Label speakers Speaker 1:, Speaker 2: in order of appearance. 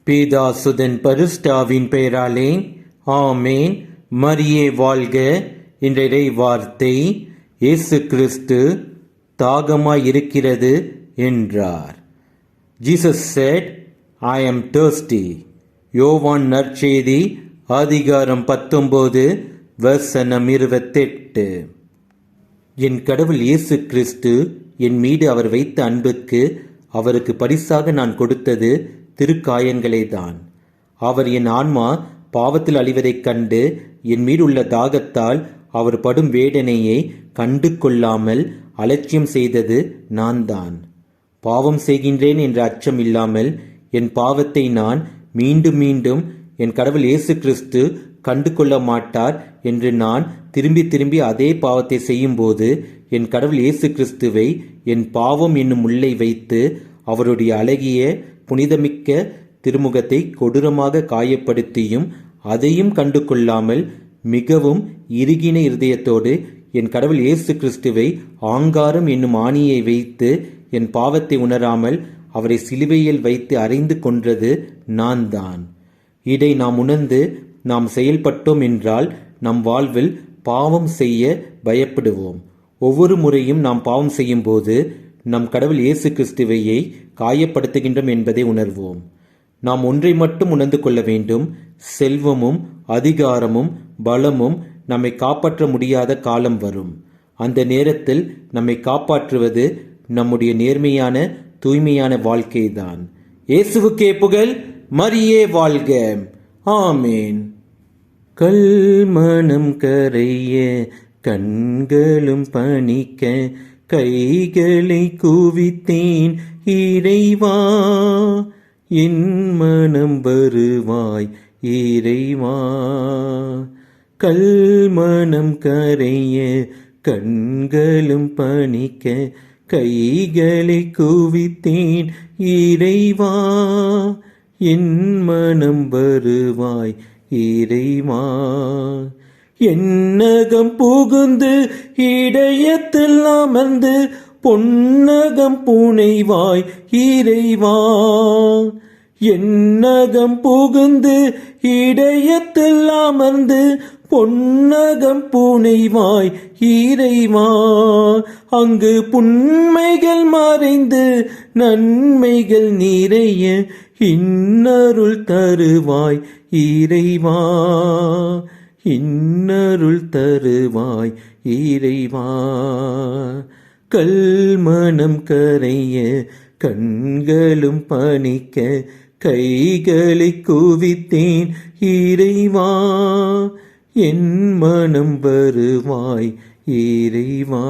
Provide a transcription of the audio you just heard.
Speaker 1: பிதாசுதன் பரிசுத்தாவின் பெயராலே ஆமேன். மரியே வாழ்க. இன்றைய வார்த்தை, இயேசு கிறிஸ்து தாகமாய் இருக்கிறது என்றார். Jesus said, I am thirsty. யோவான் நற்செய்தி அதிகாரம் 19 வசனம் 28. என் கடவுள் இயேசு கிறிஸ்து என் மீது அவர் வைத்த அன்புக்கு அவருக்கு பரிசாக நான் கொடுத்தது திருக்காயங்களே தான். அவர் என் ஆன்மா பாவத்தில் அழிவதைக் கண்டு என் மீது உள்ள தாகத்தால் அவர் படும் வேதனையை கண்டு கொள்ளாமல் அலட்சியம் செய்தது நான் தான். பாவம் செய்கின்றேன் என்ற அச்சம் இல்லாமல் என் பாவத்தை நான் மீண்டும் மீண்டும் என் கடவுள் இயேசு கிறிஸ்து கண்டு கொள்ள மாட்டார் என்று நான் திரும்பி திரும்பி அதே பாவத்தை செய்யும்போது என் கடவுள் இயேசு கிறிஸ்துவை என் பாவம் என்னும் முள்ளை வைத்து அவருடைய அழகிய புனிதமிக்க திருமுகத்தை கொடூரமாக காயப்படுத்தியும் அதையும் கண்டு கொள்ளாமல் மிகவும் இறுகின இருதயத்தோடு என் கடவுள் இயேசு கிறிஸ்துவை ஆங்காரம் என்னும் ஆணியை வைத்து என் பாவத்தை உணராமல் அவரை சிலுவையில் வைத்து அறைந்து கொன்றது நான் தான். இதை நாம் உணர்ந்து நாம் செயல்பட்டோம் என்றால் நம் வாழ்வில் பாவம் செய்ய பயப்படுவோம். ஒவ்வொரு முறையும் நாம் பாவம் செய்யும் போது நம் கடவுள் இயேசு கிறிஸ்துவையை காயப்படுத்துகின்றோம் என்பதை உணர்வோம். நாம் ஒன்றை மட்டும் உணர்ந்து கொள்ள வேண்டும், செல்வமும் அதிகாரமும் பலமும் நம்மை காப்பாற்ற முடியாத காலம் வரும். அந்த நேரத்தில் நம்மை காப்பாற்றுவது நம்முடைய நேர்மையான தூய்மையான வாழ்க்கைதான். இயேசுவுக்கே புகழ். மரியே வாழ்க. ஆமேன். கல்மணம் கரைய கண்களும் பணிக்க கைகளை குவித்தேன் இறைவா, என் மனம் வருவாய் இறைவா. கல்மணம் கரைய கண்களும் பணிக்க கைகளை குவித்தேன் இறைவா, என் மனம் வருவாய் இறைவா. என்னகம் புகுந்து இதயத்தில் அமர்ந்து பொன்னகம் புனைவாய் இறைவா. என்னகம் புகுந்து இதயத்தில் அமர்ந்து பொன்னகம் புனைவாய் இறைவா. அங்கு புன்மைகள் மறைந்து நன்மைகள் நிறைய இன்னருள் தருவாய் இறைவா. இன்னருள் தருவாய் இறைவா. கல்மணம் கரைய கண்களும் பணிக்க கைகளை குவித்தேன் இறைவா, என் மனம் வருவாய் இறைவா.